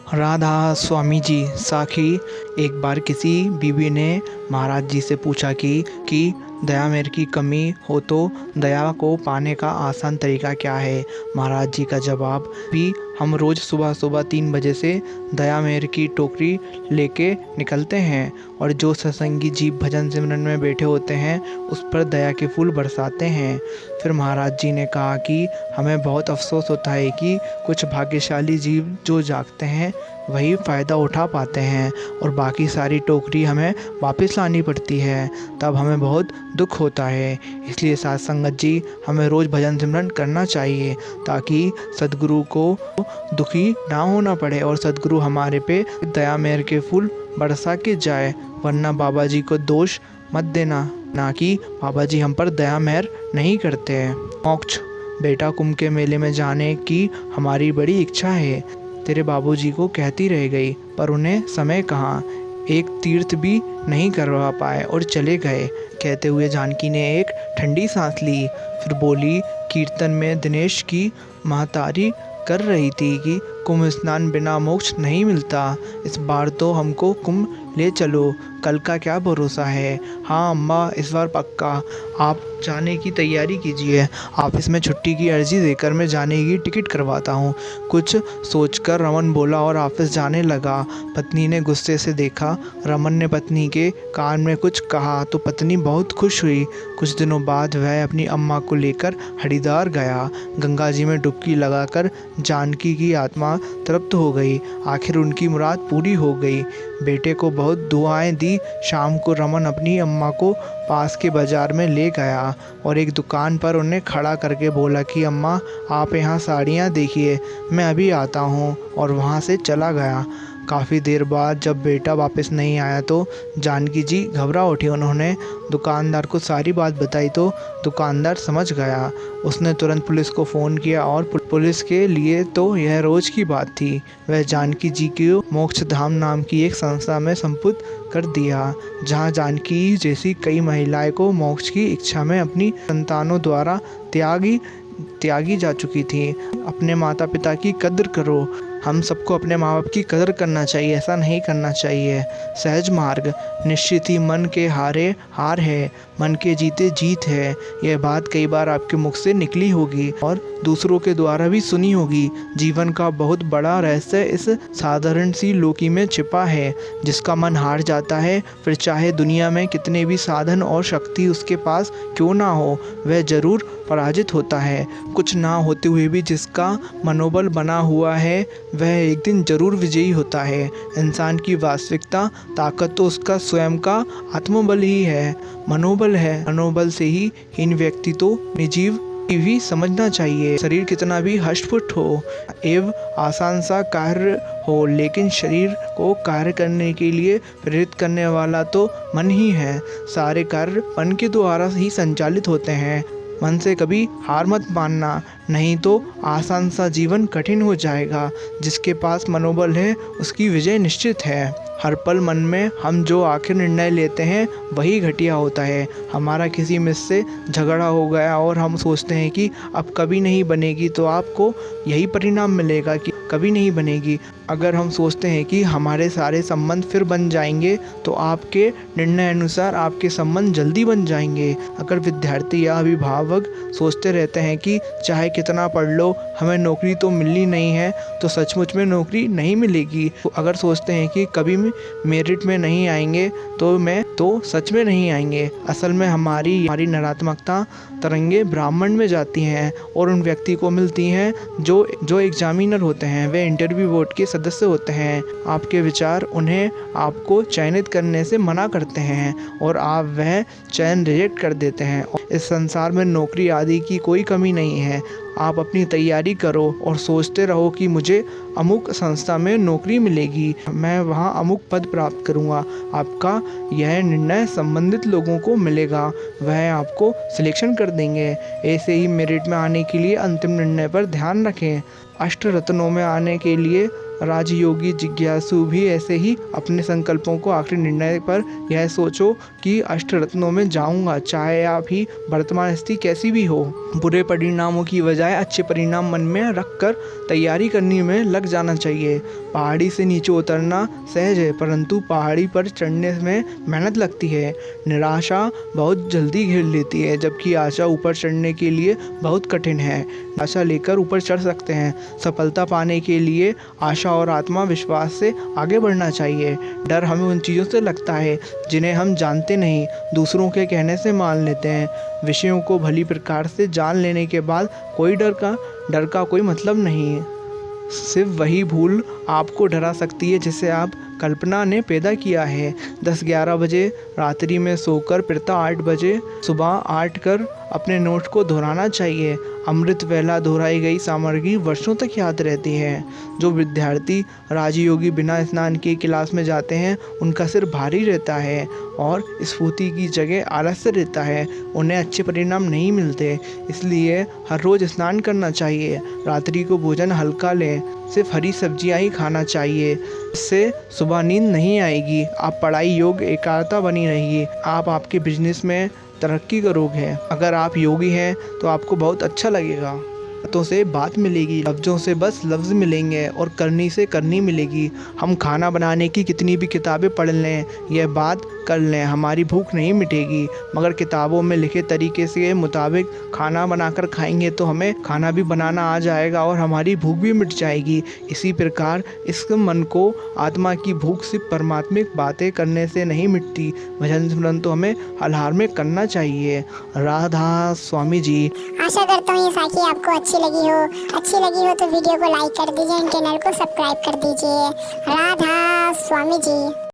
राधा स्वामी जी साखी। एक बार किसी बीवी ने महाराज जी से पूछा कि दया मेर की कमी हो तो दया को पाने का आसान तरीका क्या है। महाराज जी का जवाब भी हम रोज़ सुबह सुबह 3 बजे से दया मेर की टोकरी लेके निकलते हैं और जो सत्संगी जी भजन सिमरन में बैठे होते हैं उस पर दया के फूल बरसाते हैं। फिर महाराज जी ने कहा कि हमें बहुत अफसोस होता है कि कुछ भाग्यशाली जीव जो जागते हैं वही फ़ायदा उठा पाते हैं और बाकी सारी टोकरी हमें वापस लानी पड़ती है, तब हमें बहुत दुख होता है। इसलिए साथ संगत जी हमें रोज़ भजन सिमरन करना चाहिए ताकि सद्गुरु को दुखी ना होना पड़े और सद्गुरु हमारे पे दया मेहर के फूल बरसा के जाए। वरना बाबा जी को दोष मत देना ना कि बाबा जी हम पर दया मेहर नहीं करते हैं। मोक्ष बेटा कुंभ के मेले में जाने की हमारी बड़ी इच्छा है, तेरे बाबूजी को कहती रह गई, पर उन्हें समय कहाँ, एक तीर्थ भी नहीं करवा पाए और चले गए। कहते हुए जानकी ने एक ठंडी सांस ली, फिर बोली, कीर्तन में दिनेश की महतारी कर रही थी कि कुंभ स्नान बिना मोक्ष नहीं मिलता, इस बार तो हमको कुंभ ले चलो, कल का क्या भरोसा है। हाँ अम्मा, इस बार पक्का। आप जाने की तैयारी कीजिए, ऑफिस में छुट्टी की अर्जी देकर मैं जाने की टिकट करवाता हूँ। कुछ सोचकर रमन बोला और ऑफिस जाने लगा। पत्नी ने गुस्से से देखा। रमन ने पत्नी के कान में कुछ कहा तो पत्नी बहुत खुश हुई। कुछ दिनों बाद वह अपनी अम्मा को लेकर हरिद्वार गया। गंगा जी में डुबकी लगाकर जानकी की आत्मा तृप्त हो गई। आखिर उनकी मुराद पूरी हो गई। बेटे को बहुत दुआएं दी। शाम को रमन अपनी अम्मा को पास के बाज़ार में ले गया और एक दुकान पर उन्हें खड़ा करके बोला कि अम्मा आप यहाँ साड़ियाँ देखिए, मैं अभी आता हूँ, और वहाँ से चला गया। काफ़ी देर बाद जब बेटा वापस नहीं आया तो जानकी जी घबरा उठी। उन्होंने दुकानदार को सारी बात बताई तो दुकानदार समझ गया। उसने तुरंत पुलिस को फ़ोन किया और पुलिस के लिए तो यह रोज़ की बात थी। वह जानकी जी को मोक्ष धाम नाम की एक संस्था में संपुक्त कर दिया, जहां जानकी जैसी कई महिलाएं को मोक्ष की इच्छा में अपनी संतानों द्वारा त्यागी जा चुकी थी। अपने माता पिता की कद्र करो। हम सबको अपने माँ बाप की कदर करना चाहिए, ऐसा नहीं करना चाहिए। सहज मार्ग निश्चित ही मन के हारे हार है, मन के जीते जीत है। यह बात कई बार आपके मुख से निकली होगी और दूसरों के द्वारा भी सुनी होगी। जीवन का बहुत बड़ा रहस्य इस साधारण सी लोकी में छिपा है। जिसका मन हार जाता है, फिर चाहे दुनिया में कितने भी साधन और शक्ति उसके पास क्यों ना हो, वह जरूर पराजित होता है। कुछ ना होते हुए भी जिसका मनोबल बना हुआ है वह एक दिन जरूर विजयी होता है। इंसान की वास्तविकता ताकत तो उसका स्वयं का आत्मबल ही है, मनोबल है। मनोबल से ही हीन व्यक्ति तो निर्जीव भी समझना चाहिए। शरीर कितना भी हष्टपुष्ट हो एवं आसान सा कार्य हो, लेकिन शरीर को कार्य करने के लिए प्रेरित करने वाला तो मन ही है। सारे कार्य मन के द्वारा ही संचालित होते हैं। मन से कभी हार मत मानना, नहीं तो आसान सा जीवन कठिन हो जाएगा। जिसके पास मनोबल है उसकी विजय निश्चित है। हर पल मन में हम जो आखिर निर्णय लेते हैं वही घटिया होता है। हमारा किसी मित्र से झगड़ा हो गया और हम सोचते हैं कि अब कभी नहीं बनेगी, तो आपको यही परिणाम मिलेगा कि कभी नहीं बनेगी। अगर हम सोचते हैं कि हमारे सारे संबंध फिर बन जाएंगे, तो आपके निर्णय अनुसार आपके संबंध जल्दी बन जाएंगे। अगर विद्यार्थी या अभिभावक सोचते रहते हैं कि चाहे कितना पढ़ लो हमें नौकरी तो मिलनी नहीं है, तो सचमुच में नौकरी नहीं मिलेगी। अगर सोचते हैं कि कभी मेरिट में नहीं आएंगे तो सच में नहीं आएंगे। असल में हमारी नकारात्मकता तरंगे ब्राह्मण में जाती हैं और उन व्यक्ति को मिलती हैं जो एग्जामिनर होते हैं, वे इंटरव्यू बोर्ड के सदस्य होते हैं। आपके विचार उन्हें आपको चयनित करने से मना करते हैं और आप वह चयन रिजेक्ट कर देते हैं। इस संसार में नौकरी आदि की कोई कमी नहीं है। आप अपनी तैयारी करो और सोचते रहो कि मुझे अमुक संस्था में नौकरी मिलेगी, मैं वहाँ अमुक पद प्राप्त करूँगा। आपका यह निर्णय संबंधित लोगों को मिलेगा, वह आपको सिलेक्शन कर देंगे। ऐसे ही मेरिट में आने के लिए अंतिम निर्णय पर ध्यान रखें। अष्ट रत्नों में आने के लिए राजयोगी जिज्ञासु भी ऐसे ही अपने संकल्पों को आखिरी निर्णय पर यह सोचो कि अष्टरत्नों में जाऊंगा, चाहे आप ही वर्तमान स्थिति कैसी भी हो। बुरे परिणामों की बजाय अच्छे परिणाम मन में रखकर तैयारी करने में लग जाना चाहिए। पहाड़ी से नीचे उतरना सहज है, परंतु पहाड़ी पर चढ़ने में मेहनत लगती है। निराशा बहुत जल्दी घेर लेती है, जबकि आशा ऊपर चढ़ने के लिए बहुत कठिन है। आशा लेकर ऊपर चढ़ सकते हैं। सफलता पाने के लिए आशा और आत्मविश्वास से आगे बढ़ना चाहिए। डर हमें उन चीज़ों से लगता है जिन्हें हम जानते नहीं, दूसरों के कहने से मान लेते हैं। विषयों को भली प्रकार से जान लेने के बाद कोई डर का कोई मतलब नहीं है। सिर्फ वही भूल आपको डरा सकती है जिसे आप कल्पना ने पैदा किया है। 10-11 बजे रात्रि में सोकर प्रातः 8 बजे सुबह 8 कर अपने नोट को दोहराना चाहिए। अमृत वेला दोहराई गई सामग्री वर्षों तक याद रहती है। जो विद्यार्थी राजयोगी बिना स्नान किए क्लास में जाते हैं, उनका सिर भारी रहता है और स्फूर्ति की जगह आलस्य रहता है। उन्हें अच्छे परिणाम नहीं मिलते, इसलिए हर रोज़ स्नान करना चाहिए। रात्रि को भोजन हल्का लें, सिर्फ हरी सब्जियां ही खाना चाहिए। इससे सुबह नींद नहीं आएगी। आप पढ़ाई योग एकाग्रता बनी रहेगी। आप आपके बिजनेस में तरक्की करोगे। अगर आप योगी हैं तो आपको बहुत अच्छा लगेगा। बातों से बात मिलेगी, लफ्ज़ों से बस लफ्ज़ मिलेंगे और करनी से करनी मिलेगी। हम खाना बनाने की कितनी भी किताबें पढ़ लें, यह बात कर लें, हमारी भूख नहीं मिटेगी। मगर किताबों में लिखे तरीके से मुताबिक खाना बनाकर खाएंगे तो हमें खाना भी बनाना आ जाएगा और हमारी भूख भी मिट जाएगी। इसी प्रकार इस मन को आत्मा की भूख सिर्फ परमात्मिक बातें करने से नहीं मिटती। भजन स्मरण तो हमें हर में करना चाहिए। राधा स्वामी जी। आशा करता हूँ ये साखी आपको अच्छी लगी हो तो वीडियो को लाइक कर दीजिए, चैनल को सब्सक्राइब कर दीजिए। राधा स्वामी जी।